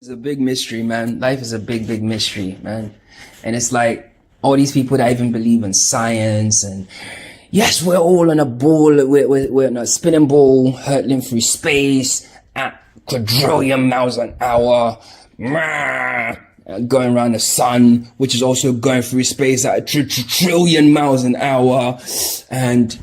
It's a big mystery, man. Life is a big, big mystery, man. And it's like all these people that even believe in science and yes, we're all on a ball, we're on a spinning ball hurtling through space at quadrillion miles an hour, going around the sun, which is also going through space at a trillion miles an hour.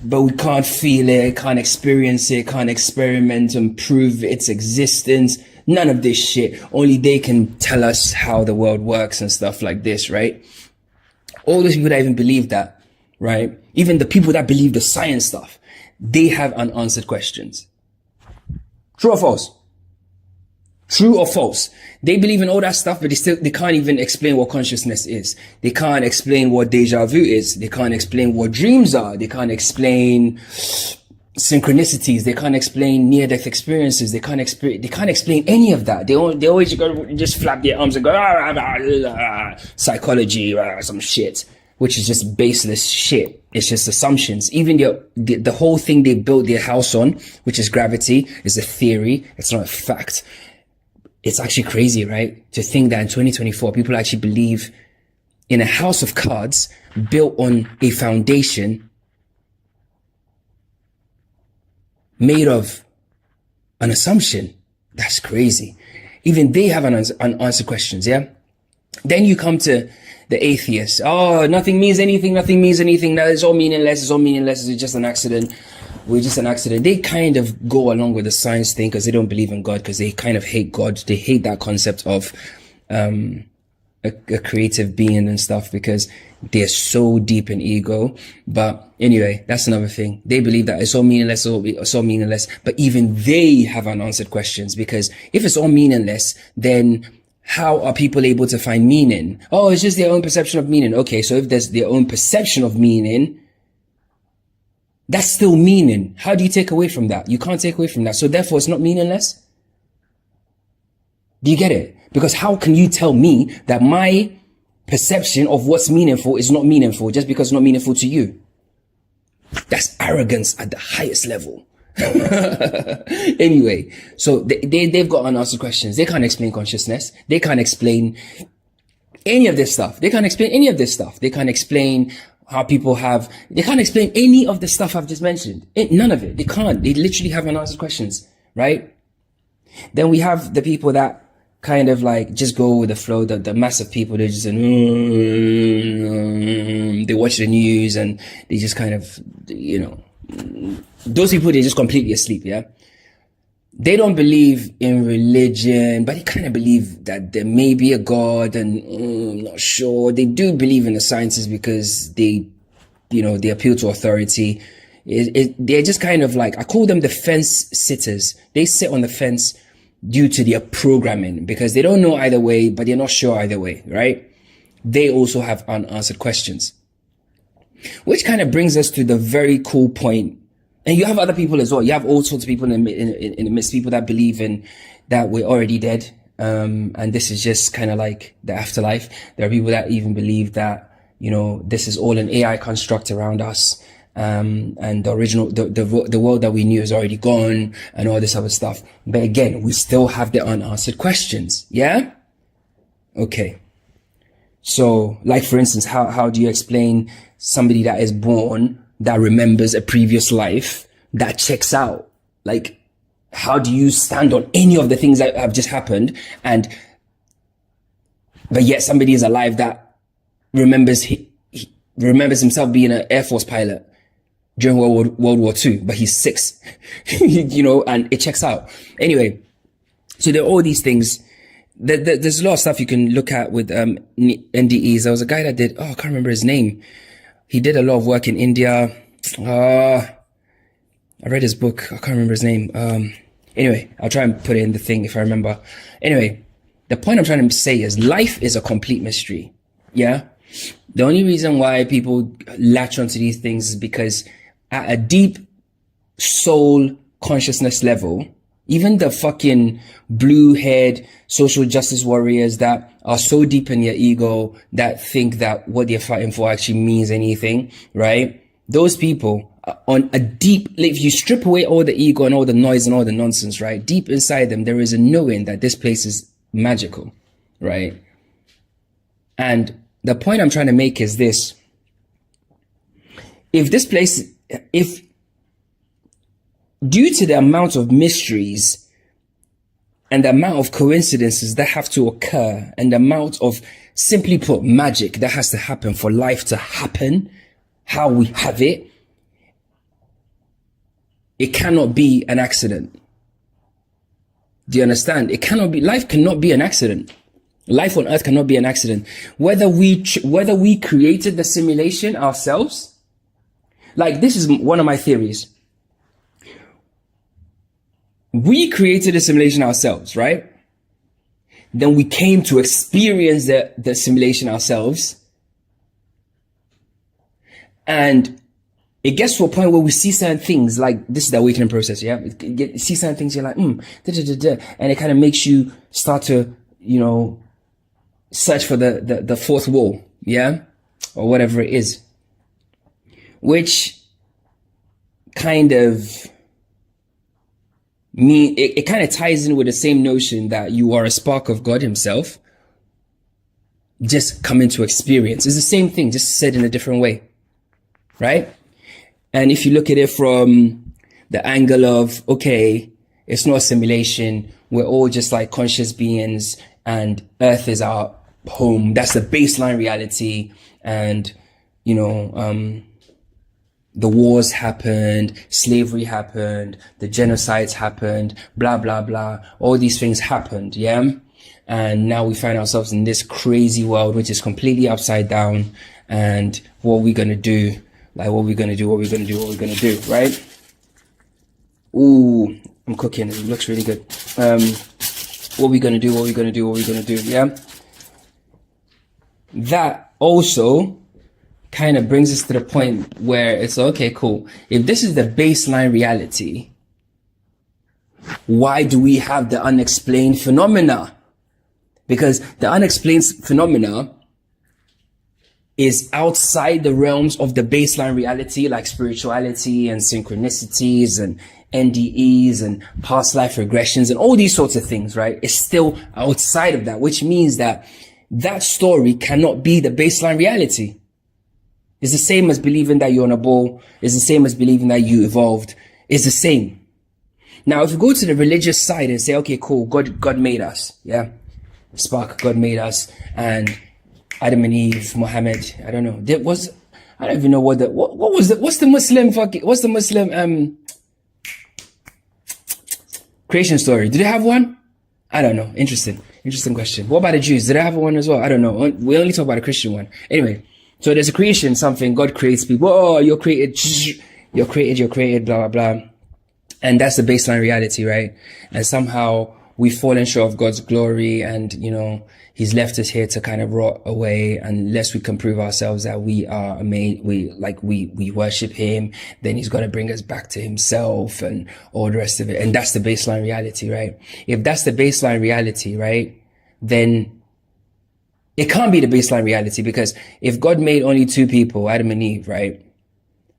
But we can't feel it, can't experience it, can't experiment and prove its existence. None of this shit. Only they can tell us how the world works and stuff like this, right? All those people that even believe that, right? Even the people that believe the science stuff, they have unanswered questions. True or false? True or false? They believe in all that stuff, but they can't even explain what consciousness is. They can't explain what deja vu is. They can't explain what dreams are. They can't explain synchronicities. They can't explain near-death experiences. They can't explain any of that. They always just flap their arms and go, psychology, some shit, which is just baseless shit. It's just assumptions. Even the whole thing they built their house on, which is gravity, is a theory. It's not a fact. It's actually crazy, right? To think that in 2024, people actually believe in a house of cards built on a foundation made of an assumption. That's crazy. Even they have unanswered questions, yeah? Then you come to the atheists. Oh, nothing means anything, nothing means anything. No, it's all meaningless, it's just an accident. We're just an accident. They kind of go along with the science thing because they don't believe in God, because they kind of hate God. They hate that concept of a creative being and stuff, because they're so deep in ego. But anyway, that's another thing. They believe that it's all meaningless, it's all meaningless. But even they have unanswered questions, because if it's all meaningless, then how are people able to find meaning? Oh, it's just their own perception of meaning. Okay, so if there's their own perception of meaning, that's still meaning. How do you take away from that? You can't take away from that. So therefore, it's not meaningless. Do you get it? Because how can you tell me that my perception of what's meaningful is not meaningful just because it's not meaningful to you? That's arrogance at the highest level. Anyway, so they've got unanswered questions. They can't explain consciousness. They can't explain any of this stuff. They can't explain any of this stuff. They can't explain how people they can't explain any of the stuff I've just mentioned. None of it. They can't. They literally have unanswered questions, right? Then we have the people that kind of like just go with the flow, the massive people. They just, they watch the news and they just kind of, those people, they're just completely asleep, yeah? They don't believe in religion, but they kind of believe that there may be a God, and I'm not sure. They do believe in the sciences because they appeal to authority. They're just kind of like, I call them the fence sitters. They sit on the fence due to their programming, because they don't know either way, but they're not sure either way, right? They also have unanswered questions. Which kind of brings us to the very cool point. And you have other people as well. You have all sorts of people in the midst, people that believe in that we're already dead. And this is just kind of like the afterlife. There are people that even believe that, this is all an AI construct around us. And the original, the world that we knew is already gone and all this other stuff. But again, we still have the unanswered questions. Yeah? Okay. So, like for instance, how do you explain somebody that is born that remembers a previous life that checks out? Like, how do you stand on any of the things that have just happened, but yet somebody is alive that remembers remembers himself being an Air Force pilot during World War II, but he's 6, and it checks out. Anyway, so there are all these things. There's a lot of stuff you can look at with NDEs. There was a guy that did, I can't remember his name. He did a lot of work in India. I read his book. I can't remember his name. Anyway, I'll try and put it in the thing if I remember. Anyway, the point I'm trying to say is life is a complete mystery. Yeah? The only reason why people latch onto these things is because at a deep soul consciousness level, even the fucking blue-haired social justice warriors that are so deep in their ego that think that what they're fighting for actually means anything, right? Those people on a deep, like if you strip away all the ego and all the noise and all the nonsense, right? Deep inside them, there is a knowing that this place is magical, right? And the point I'm trying to make is this. If due to the amount of mysteries and the amount of coincidences that have to occur and the amount of, simply put, magic that has to happen for life to happen, how we have it, it cannot be an accident. Do you understand? Life cannot be an accident. Life on earth cannot be an accident. Whether we created the simulation ourselves, like this is one of my theories. We created the simulation ourselves, right? Then we came to experience the simulation ourselves. And it gets to a point where we see certain things, like this is the awakening process, yeah? You see certain things, you're like, and it kind of makes you start to, search for the fourth wall, yeah? Or whatever it is. Which kind of it kind of ties in with the same notion that you are a spark of God himself, just coming to experience. It's the same thing, just said in a different way, right? And if you look at it from the angle of, okay, it's not a simulation, we're all just like conscious beings and earth is our home. That's the baseline reality. And, the wars happened, slavery happened, the genocides happened, blah, blah, blah. All these things happened, yeah? And now we find ourselves in this crazy world, which is completely upside down. And what are we going to do? Like, what are we going to do? What are we going to do? What are we going to do? Right? Ooh, I'm cooking. It looks really good. What are we going to do? What are we going to do? What are we going to do? Yeah? That also kind of brings us to the point where it's okay, cool. If this is the baseline reality, why do we have the unexplained phenomena? Because the unexplained phenomena is outside the realms of the baseline reality, like spirituality and synchronicities and NDEs and past life regressions and all these sorts of things, right? It's still outside of that, which means that that story cannot be the baseline reality. It's the same as believing that you're on a ball. It's the same as believing that you evolved. It's the same. Now, if you go to the religious side and say, okay, cool, God made us, yeah? Spark, God made us, and Adam and Eve, Muhammad, I don't know. I don't even know what's the Muslim creation story? Do they have one? I don't know. Interesting question. What about the Jews? Do they have one as well? I don't know. We only talk about a Christian one. Anyway. So there's a creation, something, God creates people. Oh, you're created, blah, blah, blah. And that's the baseline reality, right? And somehow we've fallen short of God's glory and, he's left us here to kind of rot away unless we can prove ourselves that we are made, we worship him. Then he's going to bring us back to himself and all the rest of it. And that's the baseline reality, right? If that's the baseline reality, right? Then it can't be the baseline reality, because if God made only two people, Adam and Eve, right?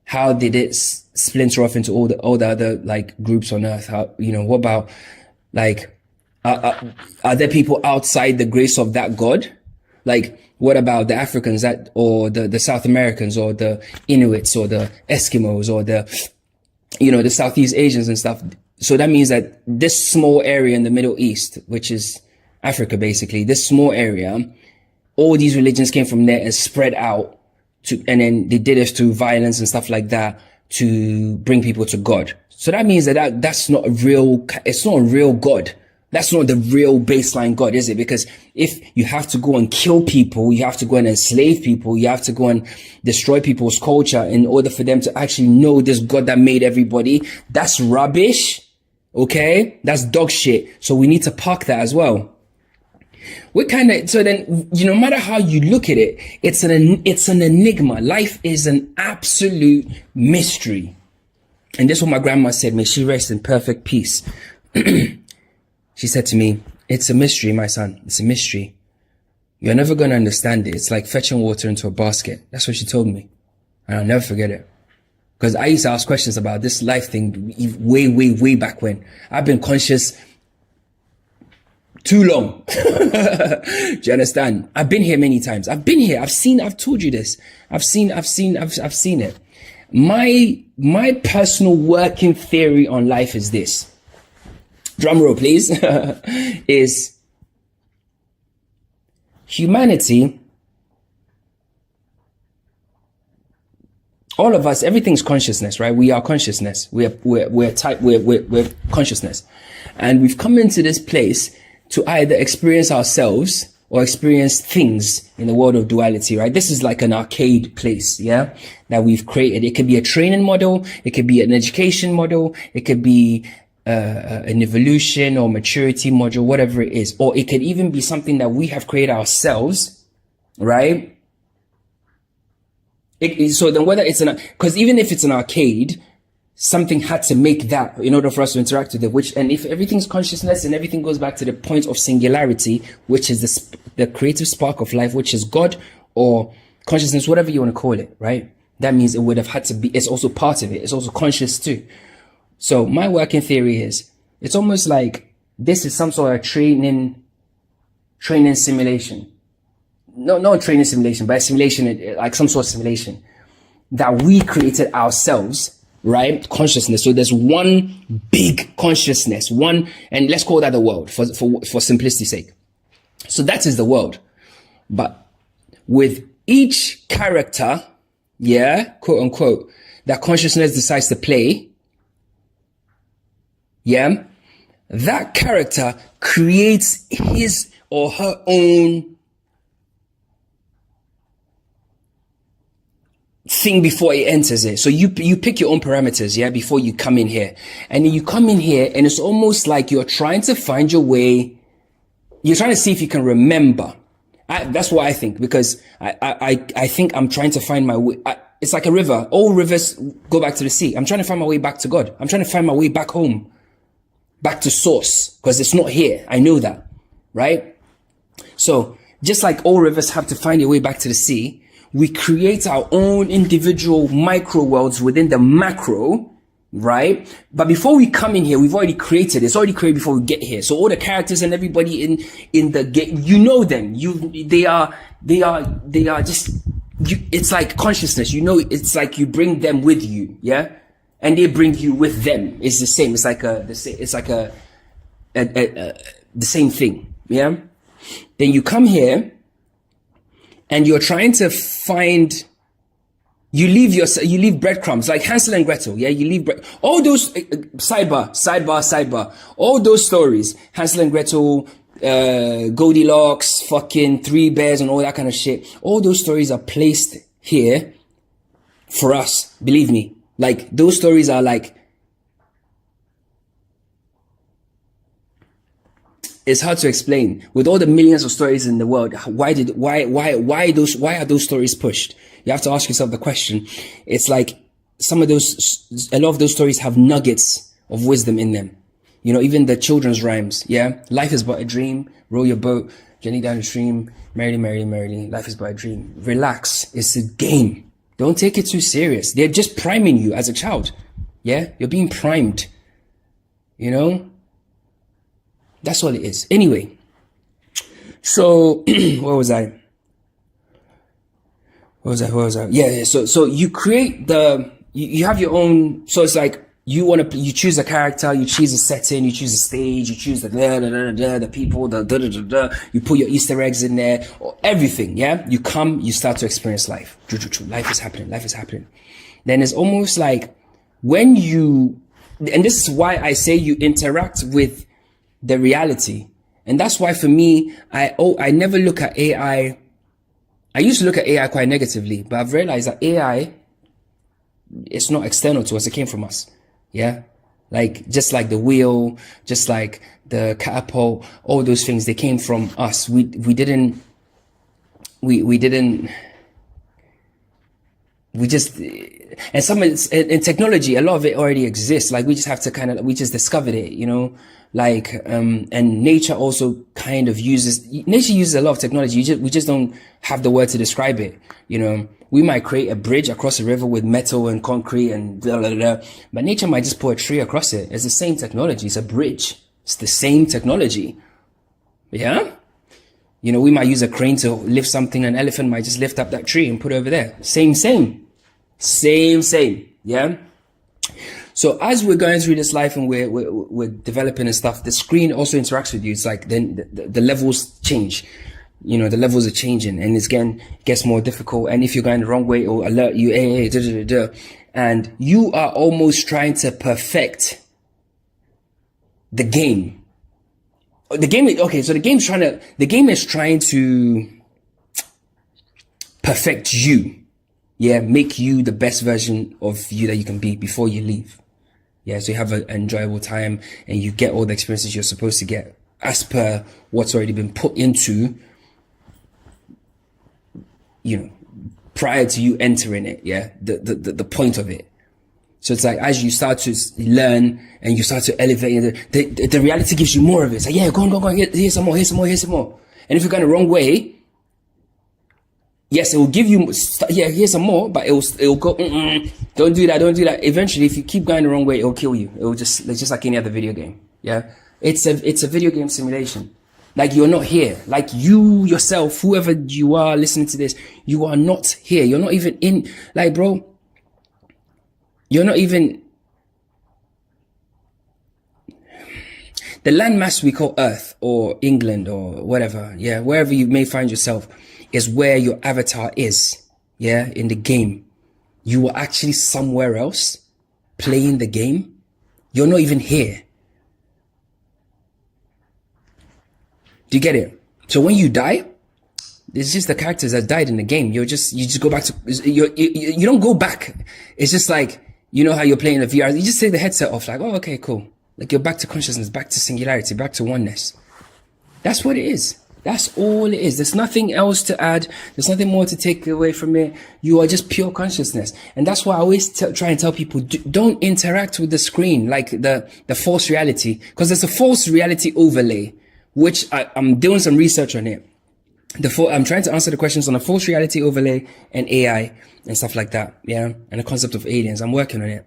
How did it splinter off into all the other like groups on earth? How, what about like, are there people outside the grace of that God? Like, what about the Africans or the South Americans or the Inuits or the Eskimos or the Southeast Asians and stuff? So that means that this small area in the Middle East, which is Africa, basically, this small area, all these religions came from there and spread out and then they did it through violence and stuff like that to bring people to God. So that means that's not it's not a real God. That's not the real baseline God, is it? Because if you have to go and kill people, you have to go and enslave people, you have to go and destroy people's culture in order for them to actually know this God that made everybody, that's rubbish. Okay? That's dog shit. So we need to park that as well. So then, no matter how you look at it, it's an enigma. Life is an absolute mystery. And this is what my grandma said. May she rest in perfect peace. She said to me, it's a mystery, my son. It's a mystery. You're never going to understand it. It's like fetching water into a basket. That's what she told me. And I'll never forget it. Because I used to ask questions about this life thing way, way, way back when. I've been conscious too long. Do you understand? I've been here many times. I've been here. I've told you this. I've seen it. My personal working theory on life is this. Drum roll, please. Is humanity, all of us, everything's consciousness, right? We are consciousness. We're consciousness. And we've come into this place to either experience ourselves or experience things in the world of duality, right? This is like an arcade place, yeah, that we've created. It could be a training model. It could be an education model. It could be an evolution or maturity module, whatever it is. Or it could even be something that we have created ourselves, right? So then whether it's because even if it's an arcade, something had to make that in order for us to interact with it, and if everything's consciousness and everything goes back to the point of singularity, which is the creative spark of life, which is God or consciousness, whatever you want to call it, right? That means it would have had to be, it's also part of it. It's also conscious too. So my working theory is, it's almost like this is some sort of training simulation. No, not a training simulation, but a simulation, like some sort of simulation that we created ourselves, right? Consciousness. So there's one big consciousness, and let's call that the world for simplicity's sake. So that is the world. But with each character, yeah, quote unquote, that consciousness decides to play, yeah, that character creates his or her own thing before it enters it. So you pick your own parameters, yeah, before you come in here. And then you come in here and it's almost like you're trying to find your way. You're trying to see if you can remember. That's what I think, because I think I'm trying to find my way. It's like a river. All rivers go back to the sea. I'm trying to find my way back to God. I'm trying to find my way back home, back to source, because it's not here. I know that, right? So just like all rivers have to find their way back to the sea, we create our own individual micro worlds within the macro, right? But before we come in here, we've already created it. It's already created before we get here. So all the characters and everybody in the game, you know them. They are just, it's like consciousness. You know, it's like you bring them with you, yeah, and they bring you with them. It's the same. It's like the same thing, yeah. Then you come here, and you're trying to find, you leave breadcrumbs, like Hansel and Gretel, yeah? You leave all those, sidebar, all those stories, Hansel and Gretel, Goldilocks, fucking Three Bears and all that kind of shit. All those stories are placed here for us, believe me. Like, those stories are like, it's hard to explain. With all the millions of stories in the world, why are those stories pushed? You have to ask yourself the question. It's like a lot of those stories have nuggets of wisdom in them. You know, even the children's rhymes, yeah? Life is but a dream, row your boat, journey down the stream, merrily, merrily, merrily, life is but a dream. Relax, it's a game. Don't take it too serious. They're just priming you as a child, yeah? You're being primed, you know? That's all it is. Anyway, so where was I? Yeah. So you create you have your own. So it's like you choose a character, you choose a setting, you choose a stage, you choose the people, you put your Easter eggs in there, or everything. Yeah. You come, you start to experience life. Life is happening. Then it's almost like when and this is why I say you interact with the reality. And that's why for me, I never look at AI. I used to look at AI quite negatively, but I've realized that AI, it's not external to us. It came from us. Yeah. Like, just like the wheel, just like the catapult, all those things, they came from us. We just, and some in technology, a lot of it already exists. Like, we just have to we just discovered it, you know, like, and nature also kind of uses a lot of technology. We just don't have the word to describe it. You know, we might create a bridge across a river with metal and concrete and blah, blah, blah, but nature might just put a tree across it. It's the same technology. It's a bridge. It's the same technology. Yeah? You know, we might use a crane to lift something. An elephant might just lift up that tree and put it over there. Same. Yeah? So as we're going through this life and we're developing and stuff, the screen also interacts with you. It's like then the levels change. You know, the levels are changing and gets more difficult. And if you're going the wrong way, it'll alert you, and you are almost trying to perfect the game. So the game is trying to perfect you. Yeah, make you the best version of you that you can be before you leave. Yeah, so you have an enjoyable time and you get all the experiences you're supposed to get as per what's already been put into, you know, prior to you entering it. Yeah, the point of it. So it's like, as you start to learn and you start to elevate, the reality gives you more of it. It's like, yeah, go on, here's some more. And if you're going the wrong way, yes, it will give you, yeah, here's some more, but it'll go, don't do that. Eventually, if you keep going the wrong way, it'll kill you. It's just like any other video game. Yeah. It's a video game simulation. Like, you're not here. Like, you yourself, whoever you are listening to this, you are not here. You're not even in, like, bro, you're not even, the landmass we call Earth or England or whatever. Yeah. Wherever you may find yourself is where your avatar is. Yeah. In the game, you are actually somewhere else playing the game. You're not even here. Do you get it? So when you die, it's just the characters that died in the game. You just go back to, you don't go back. It's just like, you know how you're playing the VR, you just take the headset off, like, oh, okay, cool. Like, you're back to consciousness, back to singularity, back to oneness. That's what it is. That's all it is. There's nothing else to add. There's nothing more to take away from it. You are just pure consciousness. And that's why I always try and tell people, don't interact with the screen, like the false reality, because there's a false reality overlay, which I'm doing some research on it. I'm trying to answer the questions on a false reality overlay and AI and stuff like that. Yeah. And the concept of aliens. I'm working on it.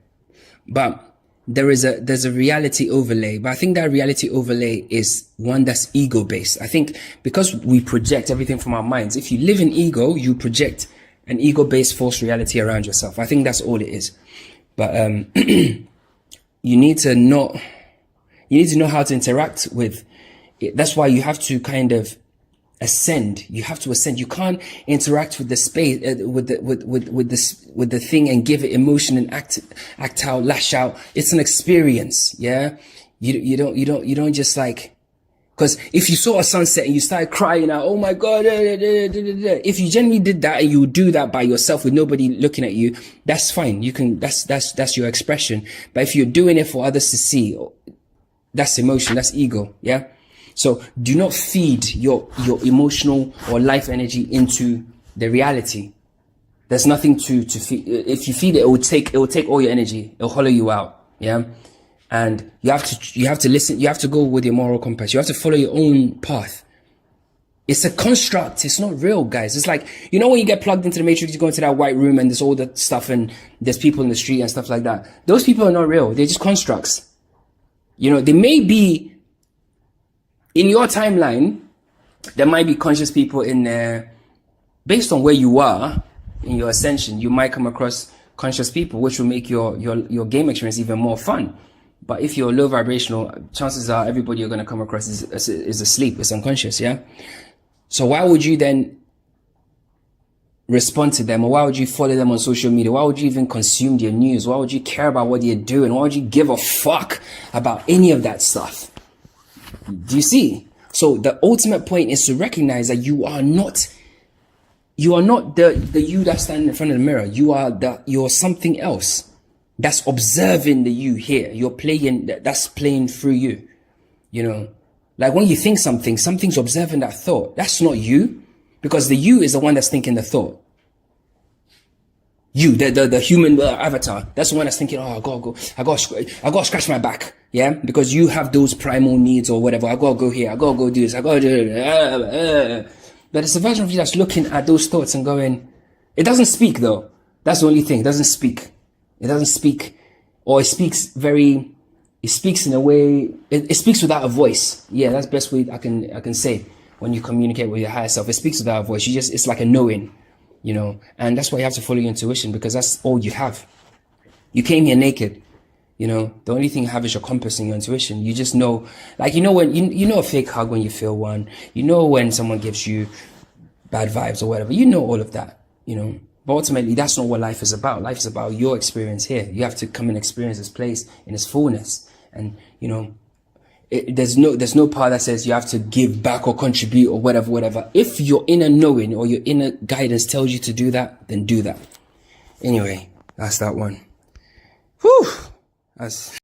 But there's a reality overlay, but I think that reality overlay is one that's ego based. I think because we project everything from our minds, if you live in ego, you project an ego based false reality around yourself. I think that's all it is. But, you need to know how to interact with it. That's why you have to kind of ascend. You have to ascend. You can't interact with the space, with the thing and give it emotion and act out, lash out. It's an experience. Yeah. You don't just like, because if you saw a sunset and you started crying out, oh my God, if you genuinely did that and you do that by yourself with nobody looking at you, that's fine. You can, that's your expression. But if you're doing it for others to see, that's emotion, that's ego. Yeah. So do not feed your emotional or life energy into the reality. There's nothing to feed. If you feed it, it will take all your energy. It'll hollow you out. Yeah. And you have to listen. You have to go with your moral compass. You have to follow your own path. It's a construct. It's not real, guys. It's like, you know, when you get plugged into the matrix, you go into that white room and there's all that stuff and there's people in the street and stuff like that. Those people are not real. They're just constructs. You know, they may be, in your timeline, there might be conscious people in there. Based on where you are in your ascension, you might come across conscious people, which will make your game experience even more fun. But if you're low vibrational, chances are everybody you're going to come across is asleep, is unconscious. Yeah. So why would you then respond to them, or why would you follow them on social media? Why would you even consume their news? Why would you care about what they're doing? Why would you give a fuck about any of that stuff? Do you see? So the ultimate point is to recognize that you are not the you that's standing in front of the mirror. You're something else that's observing the you here. You're playing, that's playing through you. You know, like when you think something's observing that thought. That's not you, because the you is the one that's thinking the thought. You, the human avatar, that's the one that's thinking, oh, I gotta scratch my back. Yeah. Because you have those primal needs or whatever. I gotta go here. I gotta go do this. I gotta do it. But it's a version of you that's looking at those thoughts and going, it doesn't speak though. That's the only thing. It doesn't speak. Or it speaks very it speaks in a way, it speaks without a voice. Yeah, that's the best way I can say. When you communicate with your higher self, it speaks without a voice. It's like a knowing, and that's why you have to follow your intuition, because that's all you have. You came here naked. The only thing you have is your compass and your intuition. You just know, like, when a fake hug when you feel one, when someone gives you bad vibes or whatever, all of that, but ultimately that's not what life is about. Life is about your experience here. You have to come and experience this place in its fullness. And, there's no part that says you have to give back or contribute or whatever. If your inner knowing or your inner guidance tells you to do that, then do that. Anyway, that's that one. Whew. That's